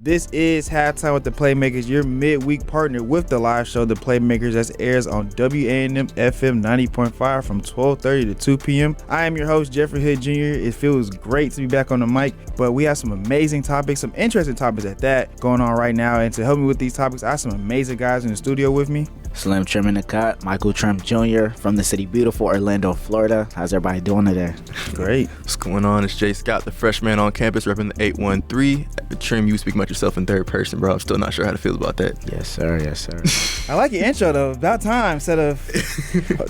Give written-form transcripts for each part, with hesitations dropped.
This is Halftime with the Playmakers, your midweek partner with the live show, The Playmakers, that airs on WANM-FM 90.5 from 12:30 to 2 p.m. I am your host, Jeffrey Hood Jr. It feels great to be back on the mic, but we have some amazing topics, some interesting topics at that, going on right now. And to help me with these topics, I have some amazing guys in the studio with me. Slim Trim in the cut, Michael Trim Jr. from the city beautiful Orlando, Florida. How's everybody doing today? Great. What's going on? It's Jay Scott, the freshman on campus, repping the 813. Trim, you speak about yourself in third person, bro. I'm still not sure how to feel about that. Yes, sir. Yes, sir. I like your intro, though. About time, instead of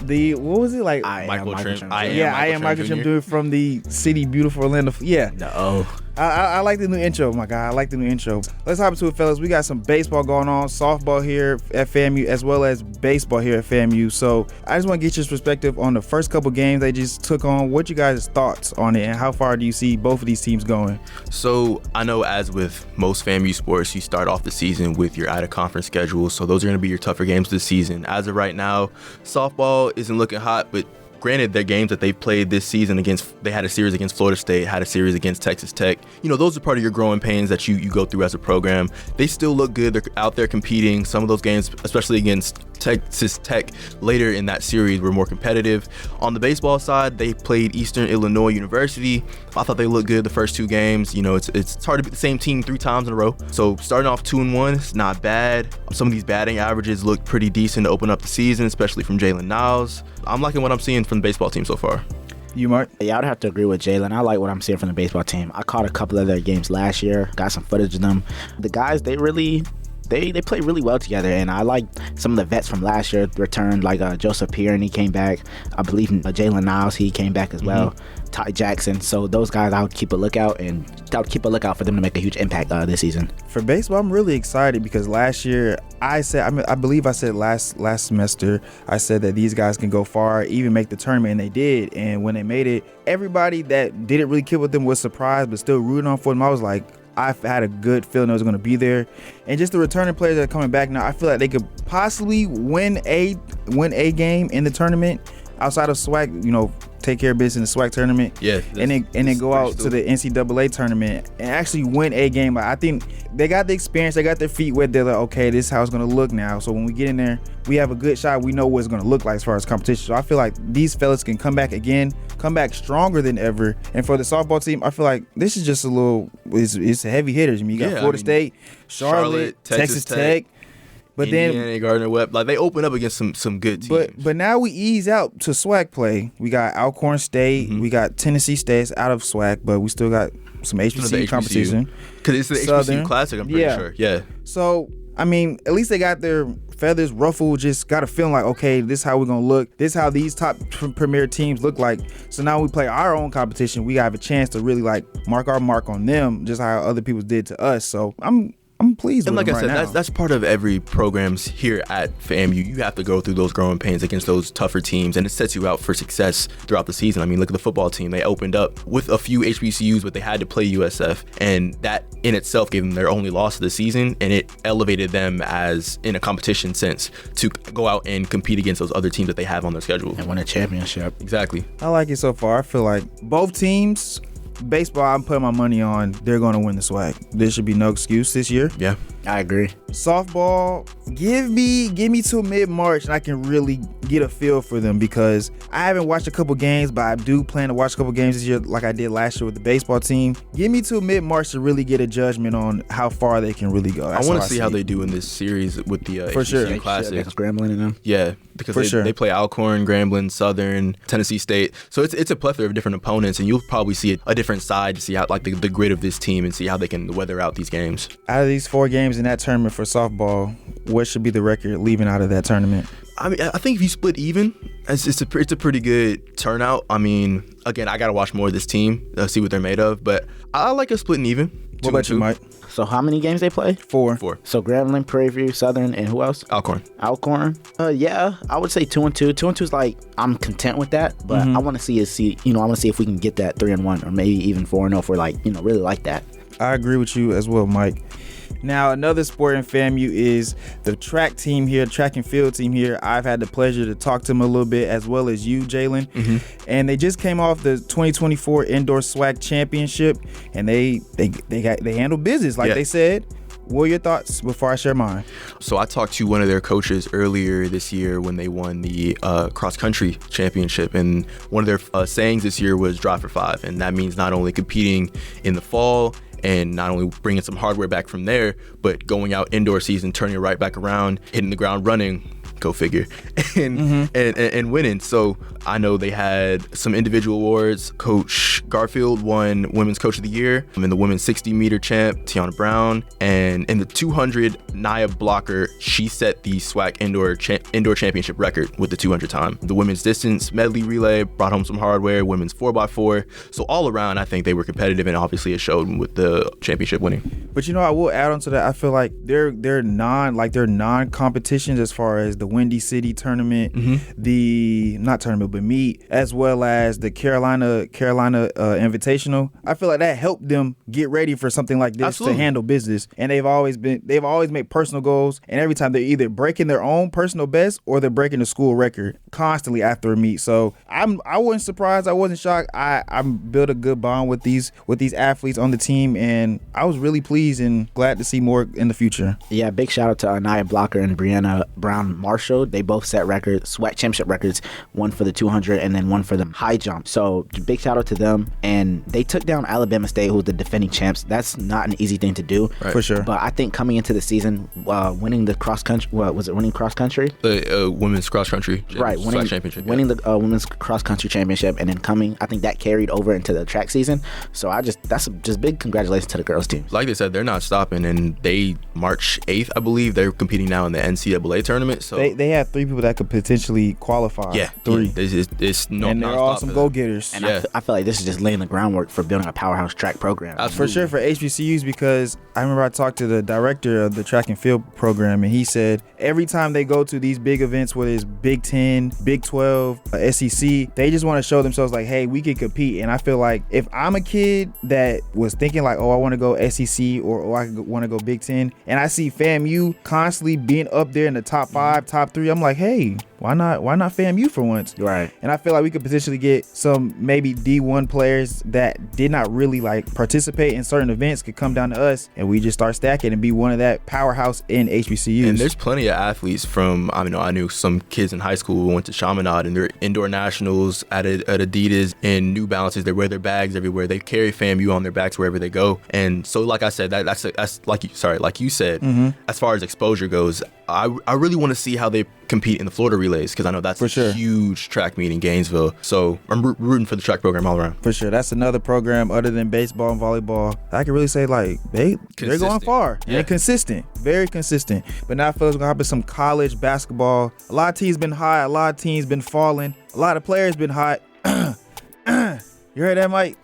the, what was it? Like, I am Michael Trim. I am Michael Trim Jr. from the city beautiful Orlando. Yeah. No. I like the new intro, my guy. I like the new intro. Let's hop into it, fellas. We got some baseball going on, softball here at FAMU, as well as baseball here at FAMU. So I just want to get your perspective on the first couple games they just took on. What you guys' thoughts on it, and how far do you see both of these teams going? So I know, as with most FAMU sports, you start off the season with your out-of-conference schedule. So those are going to be your tougher games this season. As of right now, softball isn't looking hot, but granted, their games that they've played this season they had a series against Florida State, had a series against Texas Tech. You know, those are part of your growing pains that you go through as a program. They still look good. They're out there competing. Some of those games, especially against Texas Tech later in that series, were more competitive. On the baseball side, they played Eastern Illinois University. I thought they looked good the first two games. You know, it's hard to beat the same team 3 times in a row. So starting off 2-1, it's not bad. Some of these batting averages look pretty decent to open up the season, especially from Jalen Niles. I'm liking what I'm seeing from the baseball team so far. You, Mark? Yeah, I'd have to agree with Jalen. I like what I'm seeing from the baseball team. I caught a couple of their games last year, got some footage of them. The guys, they play really well together, and I like some of the vets from last year returned, like Joseph Pierre, he came back. I believe Jalen Niles, he came back as well. Ty Jackson. So those guys, I would keep a lookout for them to make a huge impact this season. For baseball, I'm really excited because last year I believe I said last semester, I said that these guys can go far, even make the tournament, and they did. And when they made it, everybody that didn't really kick with them was surprised, but still rooting on for them. I was like, I've had a good feeling they was going to be there. And just the returning players that are coming back now, I feel like they could possibly win a game in the tournament outside of SWAC, you know, take care of business in the SWAC tournament. Yeah. And then go out to the NCAA tournament and actually win a game. I think they got the experience, they got their feet wet. They're like, okay, this is how it's going to look now. So when we get in there, we have a good shot. We know what it's going to look like as far as competition. So I feel like these fellas can come back again, come back stronger than ever. And for the softball team, I feel like this is just it's heavy hitters. I mean, you got Florida State, Charlotte, Texas Tech. But Indiana, then Gardner-Webb, like they open up against some good teams. But now we ease out to SWAC play. We got Alcorn State, we got Tennessee State out of SWAC, but we still got some HBCU competition. Because it's the HBCU Classic, I'm pretty sure. Yeah. So I mean, at least they got their feathers ruffled. Just got a feeling like, okay, this is how we're gonna look. This is how these top premier teams look like. So now we play our own competition. We have a chance to really like mark our mark on them, just how other people did to us. So I'm pleased with them right now. And like I said, that's part of every program's here at FAMU. You have to go through those growing pains against those tougher teams, and it sets you out for success throughout the season. I mean, look at the football team. They opened up with a few HBCUs, but they had to play USF, and that in itself gave them their only loss of the season, and it elevated them as in a competition sense to go out and compete against those other teams that they have on their schedule. And win a championship. Exactly. I like it so far. I feel like both teams, baseball, I'm putting my money on they're going to win the SWAC. There should be no excuse this year. Yeah, I agree. Softball, give me till mid-March and I can really get a feel for them, because I haven't watched a couple games, but I do plan to watch a couple games this year like I did last year with the baseball team. Give me till mid-March to really get a judgment on how far they can really go. I want to see how they do in this series with the for HBCU sure. Classic. Grambling in them. Yeah, because they play Alcorn, Grambling, Southern, Tennessee State. So it's a plethora of different opponents, and you'll probably see a different side to see how like the grit of this team and see how they can weather out these games. Out of these 4 games in that tournament for softball, what should be the record leaving out of that tournament? I mean, I think if you split even, it's a pretty good turnout. I mean, again, I got to watch more of this team, see what they're made of, but I like us splitting even. What about you, Mike? So how many games they play? 4. So Grambling, Prairie View, Southern, and who else? Alcorn. Yeah, I would say 2-2. 2-2 is like, I'm content with that, but I want to see if we can get that 3-1 or maybe even 4-0 if we're like, really like that. I agree with you as well, Mike. Now, another sport in FAMU is the track team here, track and field team here. I've had the pleasure to talk to them a little bit, as well as you, Jalen. And they just came off the 2024 Indoor SWAC Championship, and they handled business, like they said. what are your thoughts before I share mine? So I talked to one of their coaches earlier this year when they won the cross-country championship, and one of their sayings this year was drive for 5, and that means not only competing in the fall and not only bringing some hardware back from there, but going out indoor season, turning it right back around, hitting the ground running, go figure, and winning. So I know they had some individual awards. Coach Garfield won Women's Coach of the Year. In the women's 60-meter champ, Tiana Brown. And in the 200, Nia Blocker, she set the SWAC indoor championship record with the 200 time. The women's distance medley relay brought home some hardware, women's 4x4. So all around, I think they were competitive, and obviously it showed with the championship winning. But I will add on to that. I feel like they're non-competitions as far as the Windy City tournament, the not tournament but meet, as well as the Carolina Invitational. I feel like that helped them get ready for something like this. Absolutely. To handle business. And they've always made personal goals, and every time they're either breaking their own personal best or they're breaking the school record constantly after a meet. So I wasn't surprised. I wasn't shocked. I built a good bond with these athletes on the team, and I was really pleased and glad to see more in the future. Yeah, big shout out to Nia Blocker and Brianna Brown Marshall. They both set records, SWAC championship records, one for the 200 and then one for the high jump. So big shout out to them. And they took down Alabama State, who's the defending champs. That's not an easy thing to do. Right. For sure. But I think coming into the season, winning the cross country, winning cross country? The women's cross country. Right, winning the women's cross country championship, and then I think that carried over into the track season. So that's just big congratulations to the girls team. Like they said, they're not stopping, and they March 8th, I believe, they're competing now in the NCAA tournament. So they have 3 people that could potentially qualify. Yeah, 3. It's no, and they're all some go-getters. And I feel like this is just laying the groundwork for building a powerhouse track program. For sure for HBCUs, because I remember I talked to the director of the track and field program, and he said every time they go to these big events, whether it's Big 10, Big 12, SEC, they just want to show themselves like, hey, we can compete. And I feel like if I'm a kid that was thinking like, oh, I want to go SEC or I want to go Big 10, and I see FAMU constantly being up there in the top 5, top 3, I'm like, hey, why not FAMU for once? Right. And I feel like we could potentially get some maybe D1 players that did not really like participate in certain events could come down to us, and we just start stacking and be one of that powerhouse in HBCUs. And there's plenty of athletes from, I knew some kids in high school who went to Chaminade, and they're indoor nationals at Adidas and New Balances. They wear their bags everywhere. They carry FAMU on their backs wherever they go. And so, like I said, that's like you said, as far as exposure goes, I really want to see how they compete in the Florida relays, because I know that's a huge track meet in Gainesville. So I'm rooting for the track program all around. For sure. That's another program other than baseball and volleyball. I can really say like they're going far. Yeah. And consistent. Very consistent. But now I feel it's going to happen some college basketball. A lot of teams been high. A lot of teams been falling. A lot of players been hot. You heard that, Mike?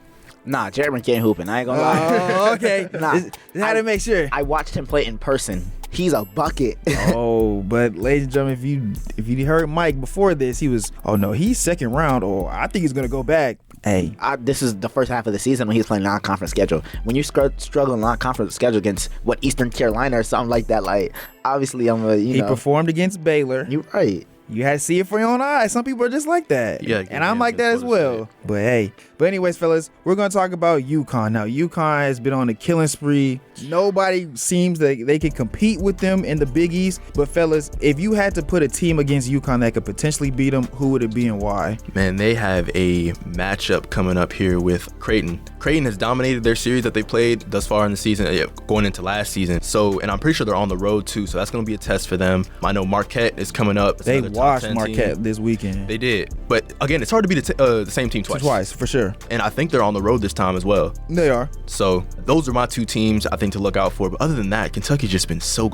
Nah, Jeremy can't hooping. I ain't gonna lie. Oh, okay. Nah. How to make sure. I watched him play in person. He's a bucket. Oh, but ladies and gentlemen, if you heard Mike before this, he was, oh no, he's second round, or I think he's gonna go back. Hey, this is the first half of the season when he's playing non-conference schedule. When you struggle in non-conference schedule against Eastern Carolina or something like that, like obviously he performed against Baylor. You're right. You had to see it for your own eyes. Some people are just like that. Yeah, and I'm like that as well. But anyways, fellas, we're going to talk about UConn. Now, UConn has been on a killing spree. Nobody seems that they can compete with them in the Big East. But fellas, if you had to put a team against UConn that could potentially beat them, who would it be and why? Man, they have a matchup coming up here with Creighton. Creighton has dominated their series that they played thus far in the season, going into last season. So, and I'm pretty sure they're on the road too. So that's going to be a test for them. I know Marquette is coming up. They washed Marquette this weekend. They did. But again, it's hard to beat the same team twice. Twice, for sure. And I think they're on the road this time as well. They are. So those are my 2 teams I think to look out for. But other than that, Connecticut has just been so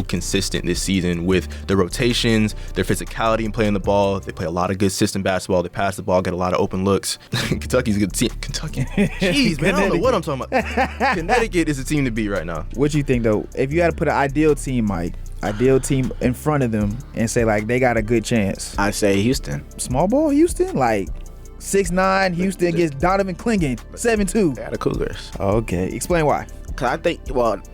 consistent this season with their rotations, their physicality and playing the ball. They play a lot of good system basketball. They pass the ball, get a lot of open looks. Kentucky's a good team. Kentucky. Jeez, man, I don't know what I'm talking about. Connecticut is a team to beat right now. What you think, though? If you had to put an ideal team, Mike, in front of them and say, like, they got a good chance. I say Houston. Small ball Houston? Like, 6'9", Houston against Donovan Clingan, 7'2". They got the Cougars. Okay. Explain why. Because I think,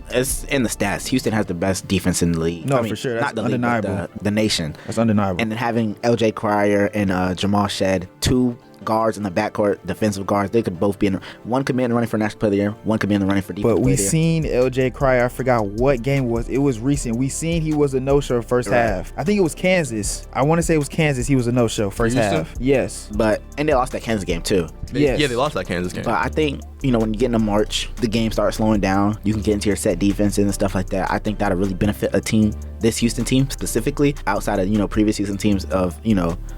it's in the stats. Houston has the best defense in the league. No, for sure. That's not the undeniable. league, but the nation. That's undeniable. And then having LJ Cryer and Jamal Shedd, 2 guards in the backcourt, defensive guards. They could both be one could be in the running for National Player of the Year, one could be in the running for Defensive But Player we of the Year. seen LJ Cryer. I forgot what game it was. It was recent. We seen he was a no-show first half. I think it was Kansas. I want to say it was Kansas. He was a no-show first half. Yes. And they lost that Kansas game too. Yes. Yeah, they lost that Kansas game. But I think, when you get into March, the game starts slowing down. You can get into your set defenses and stuff like that. I think that'll really benefit a team, this Houston team specifically, outside of, previous season teams of,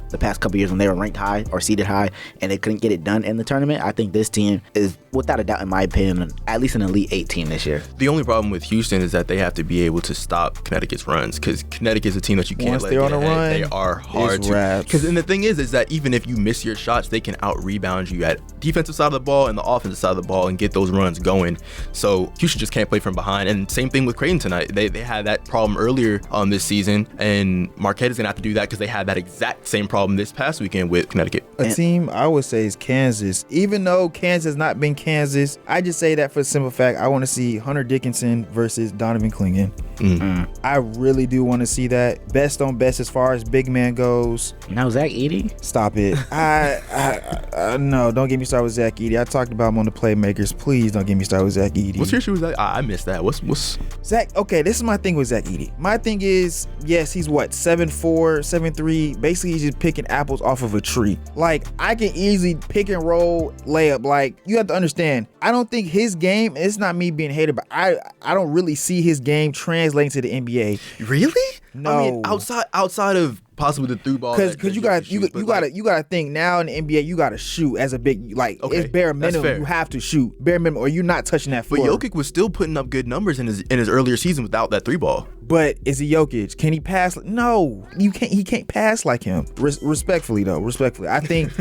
the past couple years when they were ranked high or seeded high and they couldn't get it done in the tournament. I think this team is, without a doubt, in my opinion, at least an Elite 8 team this year. The only problem with Houston is that they have to be able to stop Connecticut's runs, because Connecticut's a team that you can't let get ahead. They are hard to. Because and the thing is that even if you miss your shots, they can out-rebound you at defensive side of the ball and the offensive side of the ball and get those runs going. So Houston just can't play from behind. And same thing with Creighton tonight. They had that problem earlier this season, and Marquette is going to have to do that because they had that exact same problem this past weekend with Connecticut. A team I would say is Kansas. Even though Kansas has not been Kansas, I just say that for the simple fact I want to see Hunter Dickinson versus Donovan Clingan. I really do want to see that. Best on best as far as big man goes. Zach Edey? Stop it. I no, don't get me started with Zach Edey. I talked about him on the Playmakers. Please don't get me started with Zach Edey. What's your issue with that? I missed that. What's Zach? Okay, this is my thing with Zach Edey. My thing is, yes, he's 7'4", 7'3". Basically, he's just picking apples off of a tree. Like, I can easily pick and roll layup. Like, you have to understand, I don't think his game, it's not me being hated, but I don't really see his game translating to the NBA. Really? No. I mean, outside of possibly the through ball. Because you gotta think now in the NBA, you gotta shoot as a big, it's bare minimum. You have to shoot bare minimum, or you're not touching that floor. But Jokic was still putting up good numbers in his earlier season without that three ball. But is he Jokic? Can he pass? No, you can't. He can't pass like him. Respectfully, I think.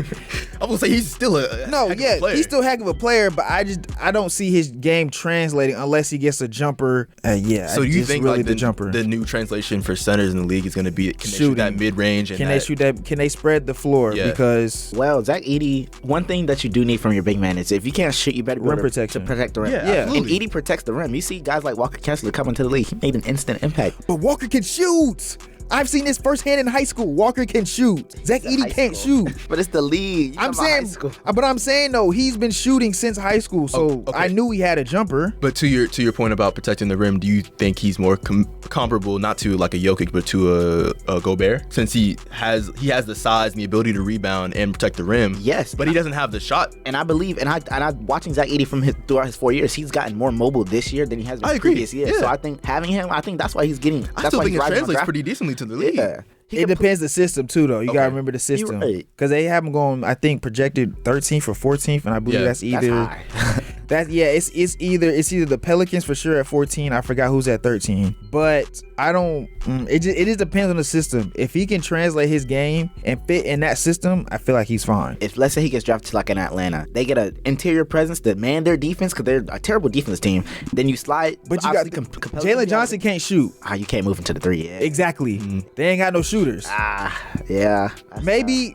I will say he's still a player. He's still a heck of a player. But I don't see his game translating unless he gets a jumper. So do you think really the jumper? The new translation for centers in the league is going to be can they shoot that mid range? Can they shoot that? Can they spread the floor? Yeah. Because Zach Edey, one thing that you do need from your big man is if you can't shoot, you better rim protection to protect the rim. Yeah. And Edey protects the rim. You see guys like Walker Kessler coming to the league. He made an instant impact. But Walker can shoot. I've seen this firsthand in high school. Walker can shoot. Zach Edey can't shoot. But it's the league. I'm saying though, he's been shooting since high school, so I knew he had a jumper. But to your point about protecting the rim, do you think he's more comparable, not to like a Jokic, but to a Gobert, since he has the size and the ability to rebound and protect the rim? Yes, but he doesn't have the shot. And I believe, and I'm watching Zach Edey throughout his 4 years, he's gotten more mobile this year than he has in previous years. Yeah. So I think having him, that's why he's getting. I still think it translates pretty decently to the league. Yeah. It depends the system too, though. You gotta remember the system, because they have him going, I think, projected 13th or 14th, and I believe that's either it's either the Pelicans for sure at 14. I forgot who's at 13, but I don't. It just depends on the system. If he can translate his game and fit in that system, I feel like he's fine. If let's say he gets drafted to like an Atlanta, they get an interior presence that man their defense because they're a terrible defense team. Then you slide, but you got Jalen Johnson can't shoot. You can't move into the 3. Yeah. Exactly. They ain't got no shooters. Yeah. Maybe.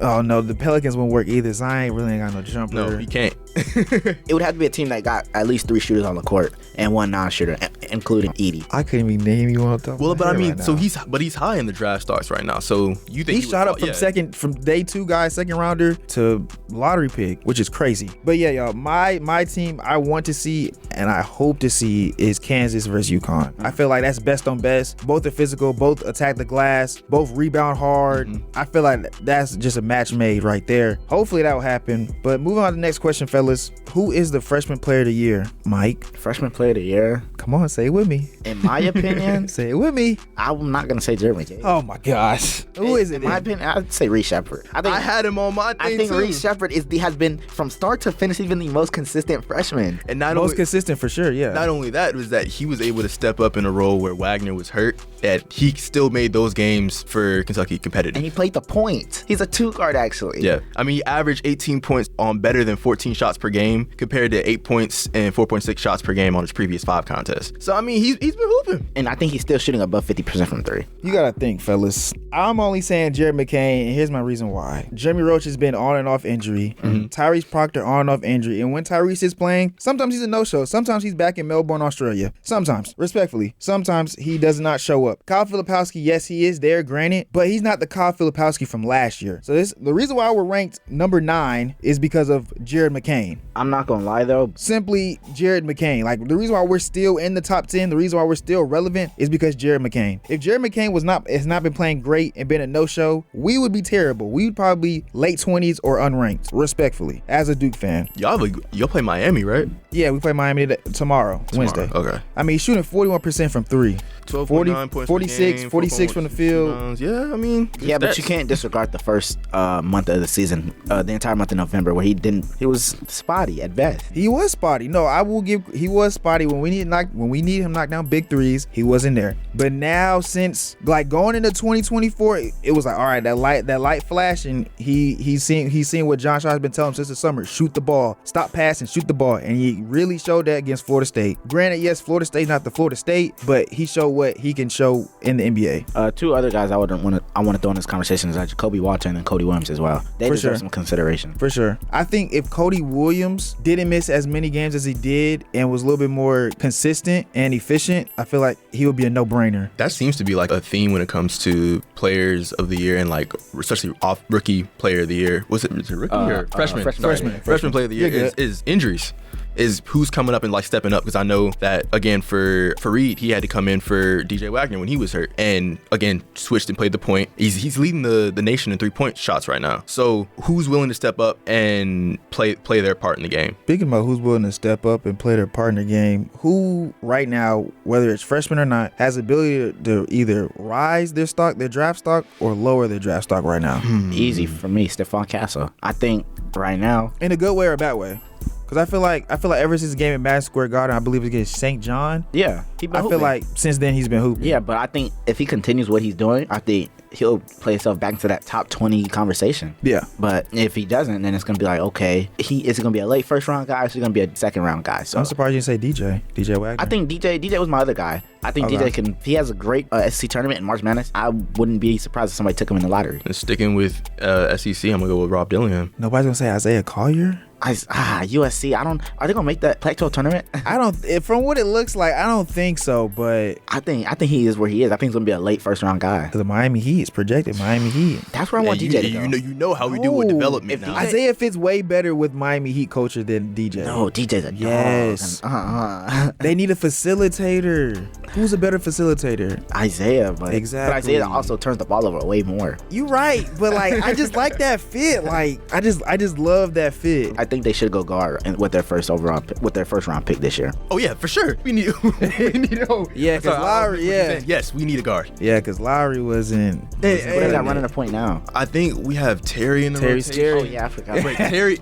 Oh no, the Pelicans won't work either. Zion really ain't got no jumper. No, he can't. It would have to be a team that got at least 3 shooters on the court and 1 non-shooter, including Edey. I couldn't even name you off the top. Well, but I mean, so he's high in the draft starts right now. So you think he shot up from day 2 guy, second rounder to lottery pick, which is crazy. But yeah, y'all, my team I want to see and I hope to see is Kansas versus UConn. I feel like that's best on best. Both are physical, both attack the glass, both rebound hard. I feel like that's just a match made right there. Hopefully that will happen. But moving on to the next question, fellas. Who is the freshman player of the year? Mike? Freshman player of the year? Come on, say it with me. In my opinion, say it with me. I'm not gonna say Jeremy Jay. Oh my gosh. Who is it? In my opinion, I'd say Reece Shepard. I had him on my thing. I think Reece Shepard has been from start to finish even the most consistent freshman. And consistent for sure, yeah. Not only that was that he was able to step up in a role where Wagner was hurt, and he still made those games for Kentucky competitive. And he played the point. He's a 2 guard actually. Yeah. I mean, he averaged 18 points on better than 14 shots per game compared to 8 points and 4.6 shots per game on his previous 5 contests. contest. So I mean, he's been hooping, And I think he's still shooting above 50% from three. You gotta think, fellas. I'm only saying Jared McCain, and here's my reason why. Jeremy Roach has been on and off injury. Tyrese Proctor on and off injury. And when Tyrese is playing, sometimes he's a no-show. Sometimes he's back in Melbourne, Australia. Sometimes, respectfully. Sometimes he does not show up. Kyle Filipowski, yes, he is there, granted, but he's not the Kyle Filipowski from last year. So the reason why we're ranked number 9 is because of Jared McCain. I'm not going to lie, though. Simply Jared McCain. Like, the reason why we're still in the top 10, the reason why we're still relevant is because Jared McCain. If Jared McCain has not been playing great and been a no-show, we would be terrible. We would probably be late 20s or unranked, respectfully, as a Duke fan. Y'all play Miami, right? Yeah, we play Miami tomorrow, Wednesday. Okay. I mean, he's shooting 41% from 3. 12.9 points 46 from the field. Rebounds. Yeah, I mean. Yeah, but you can't disregard the first month of the season, the entire month of November, where he was spotty at best. He was spotty. No, I will give. He was spotty when we need him knock down big threes. He wasn't there. But now, since like going into 2024, it was like, all right, that light flashing. He's seen what John Shaw's been telling him since the summer. Shoot the ball, stop passing, shoot the ball, and he really showed that against Florida State. Granted, yes, Florida State's not the Florida State, but he showed what he can show in the NBA. Two other guys I want to throw in this conversation is Jacoby Walton and Cody Williams as well. They deserve some consideration. For sure. I think if Cody Williams didn't miss as many games as he did and was a little bit more consistent and efficient, I feel like he would be a no-brainer. That seems to be like a theme when it comes to players of the year and like especially off rookie player of the year. Was it rookie or freshman? Freshman player of the year is injuries. Is who's coming up and like stepping up, because I know that again for Fareed, he had to come in for DJ Wagner when he was hurt and again switched and played the point. He's leading the nation in 3-point shots right now. So who's willing to step up and play their part in the game? Speaking about who's willing to step up and play their part in the game, who right now, whether it's freshman or not, has the ability to either rise their draft stock, or lower their draft stock right now? Easy for me, Stephon Castle. I think right now, in a good way or a bad way. Because I feel like ever since the game at Madison Square Garden, I believe it's against St. John. Yeah, I feel like since then he's been hooping. Yeah, but I think if he continues what he's doing, I think he'll play himself back into that top 20 conversation. Yeah. But if he doesn't, then it's going to be like, okay, is he going to be a late first round guy, or is he going to be a second round guy? So I'm surprised you didn't say DJ Wagner. I think DJ was my other guy. I think DJ he has a great SEC tournament in March Madness. I wouldn't be surprised if somebody took him in the lottery. And sticking with SEC, I'm going to go with Rob Dillingham. Nobody's going to say Isaiah Collier? USC. Are they gonna make that Pac-12 tournament? I don't. From what it looks like, I don't think so. But I think he is where he is. I think he's gonna be a late first round guy. The Miami Heat is projected. Miami Heat. That's where I want DJ to go. You know how we do with development. Now. Isaiah fits way better with Miami Heat culture than DJ. No, DJ's a dog. Yes. They need a facilitator. Who's a better facilitator? Isaiah, but exactly. But Isaiah also turns the ball over way more. You're right, but like I just like that fit. Like I just love that fit. I think they should go guard with their first round pick this year. Oh yeah, for sure. We need yeah, because Lowry. Yeah. Yes, we need a guard. Yeah, because Lowry wasn't. What is that running a point now? I think we have Terry in the rotation. Oh yeah, I forgot.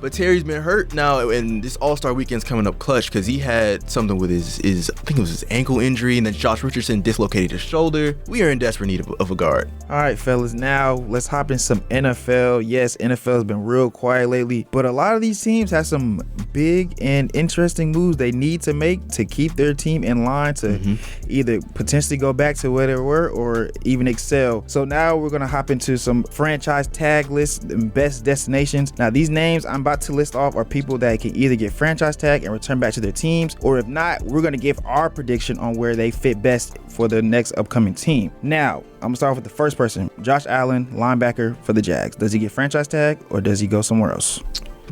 But Terry's been hurt now, and this All-Star weekend's coming up clutch because he had something with his I think it was his ankle injury, and then Josh Richardson dislocated his shoulder. We are in desperate need of a guard. All right, fellas. Now let's hop in some NFL. Yes, NFL has been real quiet lately, but a lot of these teams have some big and interesting moves they need to make to keep their team in line to either potentially go back to where they were or even excel. So now we're going to hop into some franchise tag lists and best destinations. Now these names I'm about to list off are people that can either get franchise tag and return back to their teams, or if not, we're going to give our prediction on where they fit best for the next upcoming team. Now I'm gonna start with the first person, Josh Allen, linebacker for the Jags. Does he get franchise tag or does he go somewhere else?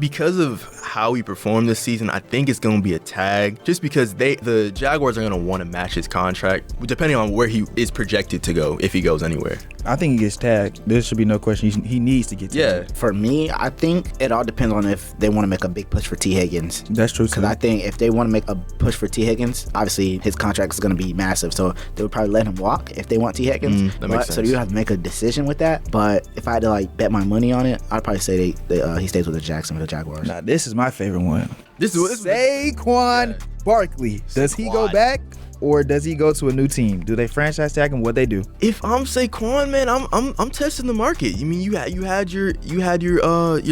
Because of how he performed this season, I think it's going to be a tag, just because the Jaguars are going to want to match his contract depending on where he is projected to go, if he goes anywhere. I think he gets tagged. There should be no question. He needs to get tagged. Yeah. For me, I think it all depends on if they want to make a big push for T. Higgins. That's true. Because I think if they want to make a push for T. Higgins, obviously his contract is going to be massive, so they would probably let him walk if they want T. Higgins. That makes sense. So you have to make a decision with that. But if I had to bet my money on it, I'd probably say he stays with the Jacksonville Jaguars. Now this is my favorite one. This is Saquon Barkley. Does he go back or does he go to a new team? Do they franchise tag him? What they do? If I'm Saquon, man, I'm testing the market. You mean you had your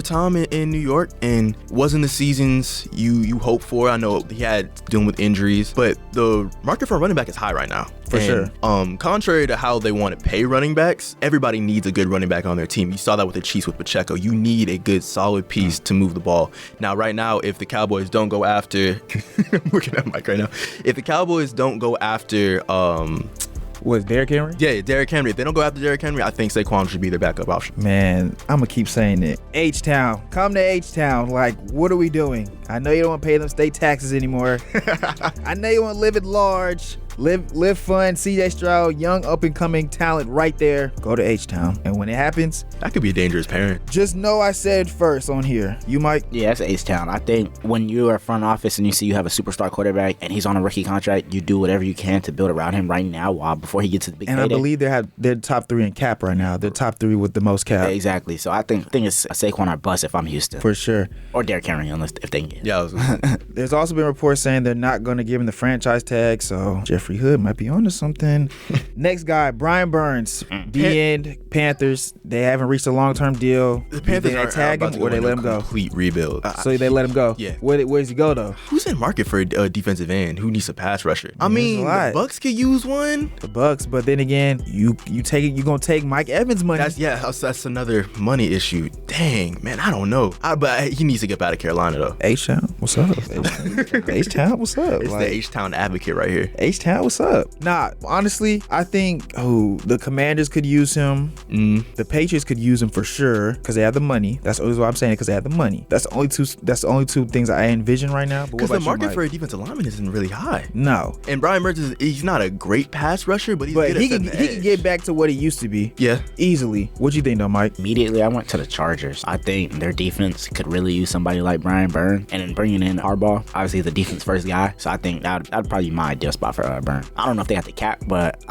time in New York, and wasn't the seasons you hoped for. I know he had dealing with injuries, but the market for a running back is high right now. For sure. Contrary to how they want to pay running backs, everybody needs a good running back on their team. You saw that with the Chiefs with Pacheco. You need a good, solid piece to move the ball. Now, right now, if the Cowboys don't go after, I'm looking at Mike right now. If the Cowboys don't go after, Was Derrick Henry? Yeah, Derrick Henry. If they don't go after Derrick Henry, I think Saquon should be their backup option. Man, I'm going to keep saying it. H-Town. Come to H-Town. Like, what are we doing? I know you don't want to pay them state taxes anymore. I know you want to live at large. Live fun. CJ Stroud, young up-and-coming talent right there. Go to H-Town. And when it happens... That could be a dangerous parent. Just know I said first on here. You might... Yeah, that's H-Town. I think when you're a front office and you see you have a superstar quarterback and he's on a rookie contract, you do whatever you can to build around him right now before he gets to the big payday. I believe they're top 3 in cap right now. They're top 3 with the most cap. Yeah, exactly. So I think it's a Saquon or bust if I'm Houston. For sure. Or Derrick Henry, if they can get. Yeah. There's also been reports saying they're not going to give him the franchise tag, so Jeffrey Hood might be onto something. Next guy, Brian Burns. The Panthers. They haven't reached a long-term deal. The Panthers they tag him or they let him go? Complete rebuild. So they let him go. Yeah. Where does he go though? Who's in market for a defensive end? Who needs a pass rusher? I mean, the Bucks could use one. The Bucks, but then again, you gonna take Mike Evans' money. That's another money issue. Dang, man, I don't know. But he needs to get out of Carolina though. H-Town, what's up? H-Town, what's up? It's the H-Town advocate right here. H-Town, what's up? Nah, honestly, I think the Commanders could use him. The Patriots could use him for sure because they have the money. That's always what I'm saying, because they have the money. That's the only two things I envision right now. Because the market for a defensive lineman isn't really high. No. And Brian Burns he's not a great pass rusher, but he can get back to what he used to be. Yeah. Easily. What you think though, Mike? Immediately, I went to the Chargers. I think their defense could really use somebody like Brian Burns, and then bringing in Harbaugh, obviously the defense first guy. So I think that'd probably be my ideal spot for Burns. I don't know if they have the cap, but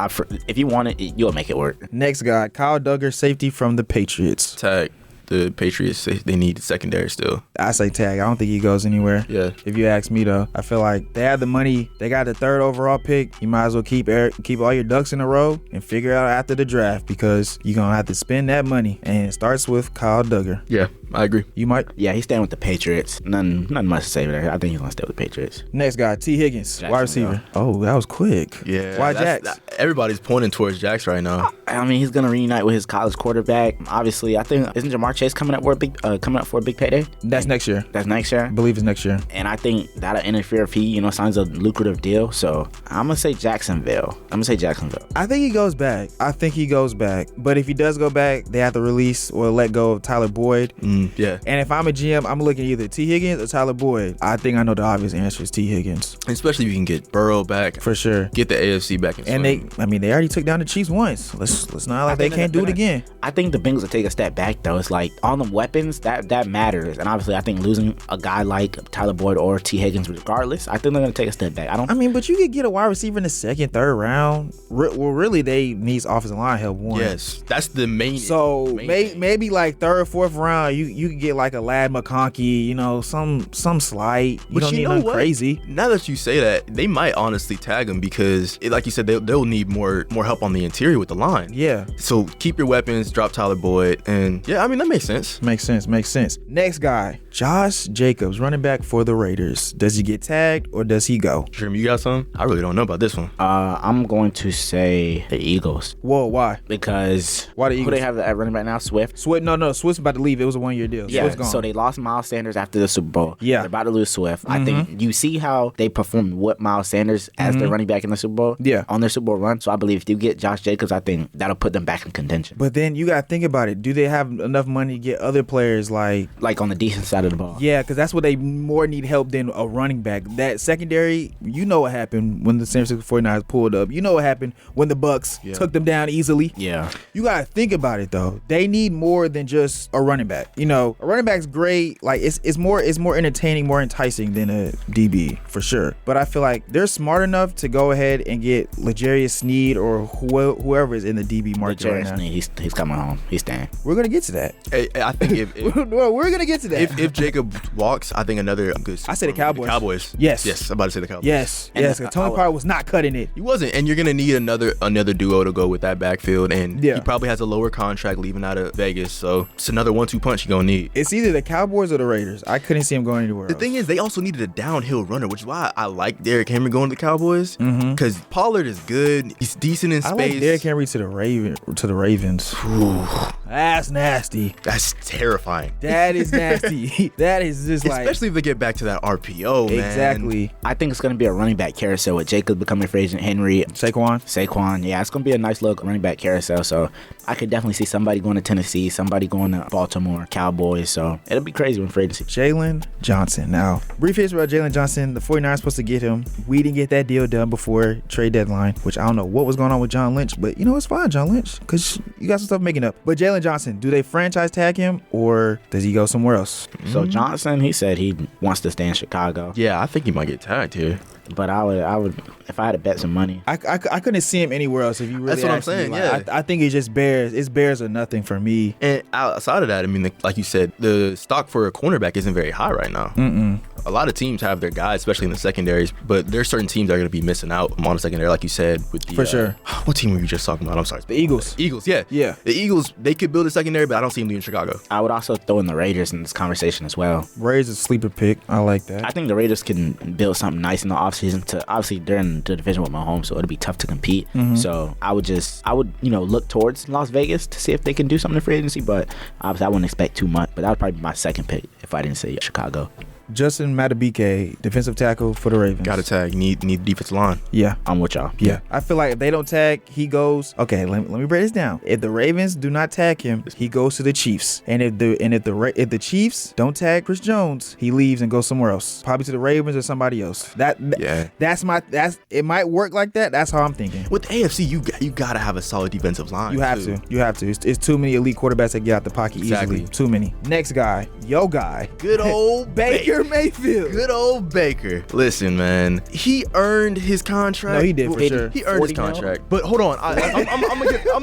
if you want it, you'll make it work. Next guy, Kyle Duggar, safety from the Patriots. Tag. The Patriots, they need the secondary still. I say tag. I don't think he goes anywhere. Yeah. If you ask me though, I feel like they have the money. They got the 3rd overall pick. You might as well keep all your ducks in a row and figure out after the draft, because you're gonna have to spend that money. And it starts with Kyle Duggar. Yeah, I agree. You might. Yeah, he's staying with the Patriots. Nothing much to say there. I think he's gonna stay with the Patriots. Next guy, T. Higgins, wide receiver. Oh, that was quick. Yeah. Why Jax? Everybody's pointing towards Jax right now. I mean, he's gonna reunite with his college quarterback. Obviously, I think isn't Jamar Chase coming up for a big payday? That's next year. That's next year. I believe it's next year. And I think that'll interfere if he, signs a lucrative deal. So I'm gonna say Jacksonville. I think he goes back. But if he does go back, they have to release or let go of Tyler Boyd. Yeah. And if I'm a GM, I'm looking at either T. Higgins or Tyler Boyd. I think I know the obvious answer is T. Higgins. Especially if you can get Burrow back. For sure. Get the AFC back in swing. And they already took down the Chiefs once. Let's not like they can't do it again. I think the Bengals will take a step back though. It's like all them weapons that matters. And obviously I think losing a guy like Tyler Boyd or T. Higgins regardless, I think they're gonna take a step back. But you could get a wide receiver in the 2nd, 3rd round. Well, really, they need offensive line help. One. Yes, that's the main. So maybe like 3rd, 4th round, you could get like a Lad McConkey, some slight. You don't need nothing crazy. Now that you say that, they might honestly tag him because, like you said, they'll need more help on the interior with the line. Yeah. So keep your weapons, drop Tyler Boyd, and yeah, I mean that makes sense. Makes sense. Next guy, Josh Jacobs, running back for the Raiders. Does he get tagged or does he go? Trim, you got something? I really don't know about this one. I'm going to say the Eagles. Whoa, why? Because why the Eagles? Who they have at running back now? Swift. No, Swift's about to leave. It was a 1-year deal. Yeah, Swift's gone. So they lost Miles Sanders after the Super Bowl. Yeah. They're about to lose Swift. I think you see how they performed with Miles Sanders as their running back in the Super Bowl. Yeah. On their Super Bowl run. So I believe if you get Josh Jacobs, I think that'll put them back in contention. But then you got to think about it. Do they have enough money to get other players like on the defense side of the ball? Yeah, because that's what they more need help than a running back. That secondary, you know what happened when the San Francisco 49ers pulled up. You know what happened when the Bucks took them down easily. Yeah. You got to think about it, though. They need more than just a running back. A running back's great. Like, it's more entertaining, more enticing than a DB, for sure. But I feel like they're smart enough to go ahead and get L'Jarius Sneed or whoever is in the DB market right now. Sneed, he's coming home. He's staying. We're going to get to that. I think if well, we're gonna get to that. if Jacob walks, I think another good. I say the Cowboys. Cowboys. Yes. I'm about to say the Cowboys. Yes. Tony Pollard was not cutting it. He wasn't, and you're gonna need another duo to go with that backfield, and Yeah. he probably has a lower contract leaving out of Vegas, so it's another 1-2 punch you're gonna need. It's either the Cowboys or the Raiders. I couldn't see him going anywhere The else. thing is, they also needed a downhill runner, which is why I like Derrick Henry going to the Cowboys, because Pollard is good. He's decent in I space. like Derrick Henry to the Ravens. That's nasty. That's terrifying. That is nasty. That is just like Especially if they get back to that RPO, man. exactly. I think it's going to be a running back carousel with Jacob becoming free agent, Henry, Saquon. Yeah, it's going to be a nice look running back carousel. So I could definitely see somebody going to Tennessee, somebody going to Baltimore, Cowboys. So it'll be crazy when free agency. Jalen Johnson. Now, brief history about Jalen Johnson. The 49ers supposed to get him. We didn't get that deal done before trade deadline, which I don't know what was going on with John Lynch, but it's fine, John Lynch, because you got some stuff making up. But Jalen Johnson, do they franchise tag him or does he go somewhere else? So Johnson, he said he wants to stay in Chicago. Yeah, I think he might get tagged here. But I would, if I had to bet some money. I couldn't see him anywhere else if you really That's what I'm asked me. saying, Like, yeah. I think it's just Bears. It's Bears or nothing for me. And outside of that, I mean, like you said, the stock for a cornerback isn't very high right now. A lot of teams have their guys, especially in the secondaries, but there's certain teams that are going to be missing out on the secondary, like you said. With the, For sure. What team were you just talking about? I'm sorry. The Eagles. Eagles, yeah. Yeah. The Eagles, they could build a secondary, but I don't see them leaving Chicago. I would also throw in the Raiders in this conversation as well. Raiders a sleeper pick. I like that. I think the Raiders can build something nice in the offseason. Obviously, they're in the division with Mahomes, so it'll be tough to compete. So I would look towards Las Vegas to see if they can do something in free agency, but obviously I wouldn't expect too much. But that would probably be my second pick if I didn't say Chicago. Justin Madubuike, defensive tackle for the Ravens. Got to tag. You need defensive line. Yeah. I'm with y'all. Yeah. I feel like if they don't tag, he goes. Okay, let me break this down. If the Ravens do not tag him, he goes to the Chiefs. And if the Chiefs don't tag Chris Jones, he leaves and goes somewhere else. Probably to the Ravens or somebody else. It might work like that. That's how I'm thinking. With the AFC, you got to have a solid defensive line. You have to. It's too many elite quarterbacks that get out the pocket easily. Too many. Next guy, your guy. Good old Baker Mayfield. Good old Baker. Listen, man, he earned his contract. No, he did for sure. He earned his contract. But hold on, I'm gonna get to that.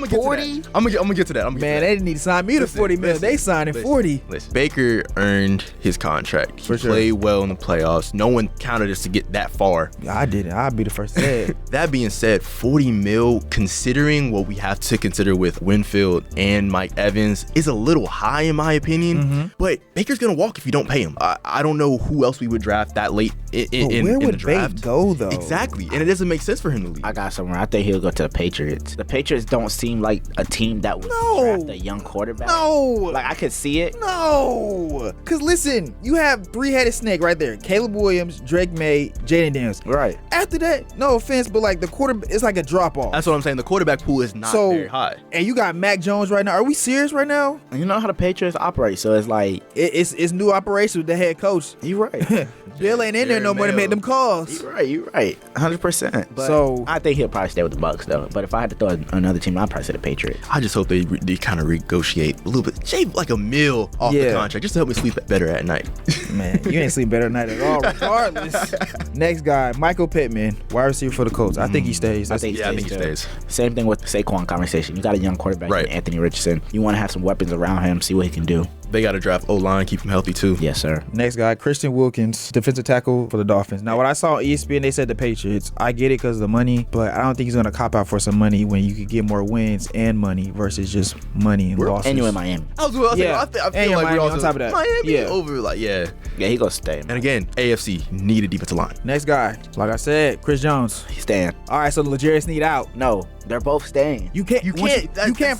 I'm gonna get to that. Man, they didn't need to sign me to 40 million. They signed at 40. Listen, Baker earned his contract. He played well in the playoffs. No one counted us to get that far. I didn't. I'd be the first to say it. That being said, 40 mil, considering what we have to consider with Winfield and Mike Evans, is a little high in my opinion. But Baker's gonna walk if you don't pay him. I don't know who else we would draft that late in where the would draft. Bate go though? Exactly, and it doesn't make sense for him to leave. I got somewhere. I think he'll go to the Patriots. The Patriots don't seem like a team that would draft a young quarterback. No. Like I could see it. No. Because listen, you have three-headed snake right there. Caleb Williams, Drake May, Jaden Daniels. Right. After that, no offense, but like the quarterback, it's like a drop-off. That's what I'm saying. The quarterback pool is not very high. And you got Mac Jones right now. Are we serious right now? You know how the Patriots operate, so it's like It's new operation with the head coach. you right. Bill ain't in there no more to make them calls. You right. 100%. But So- I think he'll probably stay with the Bucks though. But if I had to throw another team, I'd probably say the Patriots. I just hope they kind of negotiate a little bit, shave like a mil off the contract, just to help me sleep better at night. Man, you ain't sleep better at night at all, regardless. Next guy, Michael Pittman, wide receiver for the Colts. I think he stays. I think he stays. Same thing with the Saquon conversation. You got a young quarterback, Right. Anthony Richardson. You want to have some weapons around him, see what he can do. They got to draft O-line, keep him healthy too. Yes, sir. Next guy, Christian Wilkins, defensive tackle for the Dolphins. Now, what I saw on ESPN, they said the Patriots. I get it because of the money, but I don't think he's going to cop out for some money when you could get more wins and money versus just money and losses. And you in Miami. I feel And like Miami we're also on top of that. Miami Yeah. over Yeah, he gonna stay. And again, AFC need a defensive line. Next guy, like I said, Chris Jones. He's staying. All right, so L'Jarius Sneed out. No, they're both staying. You can't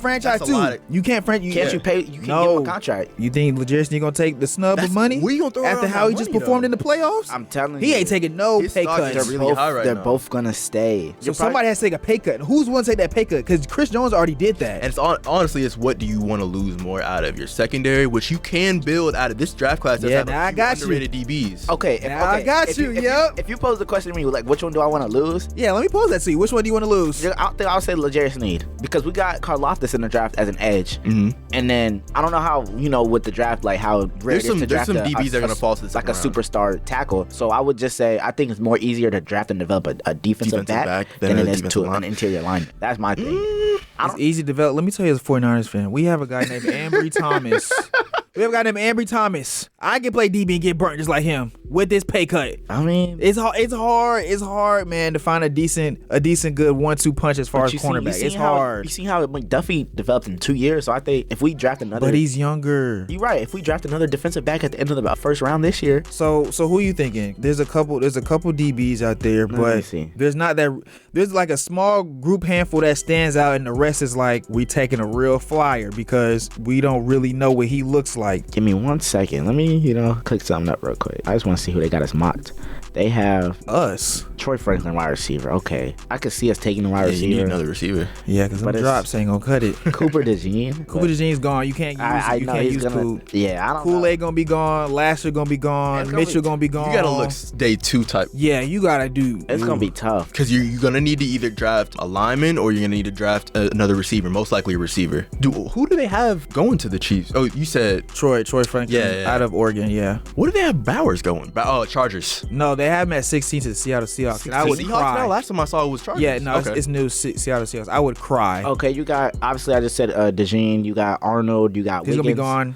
franchise that's a lot too. of- You can't franchise. Can't you pay? You can't give him a contract. You think L'Jarius Sneed gonna take the snub of money where you gonna throw after around how that he just money, performed though? in the playoffs? I'm telling He you, ain't taking no His pay stock is cuts. really high right they're now. both gonna stay. So somebody has to take a pay cut. And who's willing to take that pay cut? Because Chris Jones already did that. And it's honestly, it's what do you want to lose more out of your secondary, which you can build out of this draft class. Does Yeah, have now a I few got you. underrated DBs. Okay, I got you, yep. If you pose the question to me, like, which one do I want to lose? Yeah, let me pose that to you. Which one do you want to lose? I think I'll say L'Jarius Sneed because we got Karlaftis in the draft as an edge, and then I don't know how with the draft, like how rare it is to draft some DBs that are gonna fall to the like a second superstar tackle. So I would just say I think it's more easier to draft and develop a defensive back than it is to an interior lineman. That's my thing. It's easy to develop. Let me tell you, as a 49ers fan, we have a guy named Ambry Thomas. We have a guy named Ambry Thomas. I can play DB and get burnt just like him with this pay cut. I mean, it's hard, man, to find a decent good 1-2 punch as far as cornerback. It's hard. You see how McDuffie developed in 2 years. So I think if we draft another, but he's younger. You're right. If we draft another defensive back at the end of the first round this year, so who are you thinking? There's a couple DBs out there, but there's not that. There's like a small group handful that stands out, and the rest is like we taking a real flyer because we don't really know what he looks like. Give me 1 second. Let me, click something up real quick. I just want to see who they got us mocked. They have us. Troy Franklin, wide receiver. Okay. I could see us taking the wide receiver. You need another receiver. Yeah, because the drops ain't going to cut it. Cooper DeJean. Cooper DeJean's gone. You can't use Cool. Yeah, I don't Kool-Aid going to be gone. Lasher going to be gone. Mitchell going to be gone. You got to look day 2 type. Yeah, you got to do. It's going to be tough. Because you're going to need to either draft a lineman or you're going to need to draft another receiver, most likely a receiver. Who do they have going to the Chiefs? Oh, you said Troy Franklin out of Oregon, yeah. What do they have Bowers going? Chargers. No, they have him at 16 to the Seattle Seahawks. And I would cry. Now, last time I saw it was Chargers. Yeah, no, it's new Seattle Seahawks. I would cry. Okay, you got, obviously I just said DeJean, you got Arnold, you got Wiggins.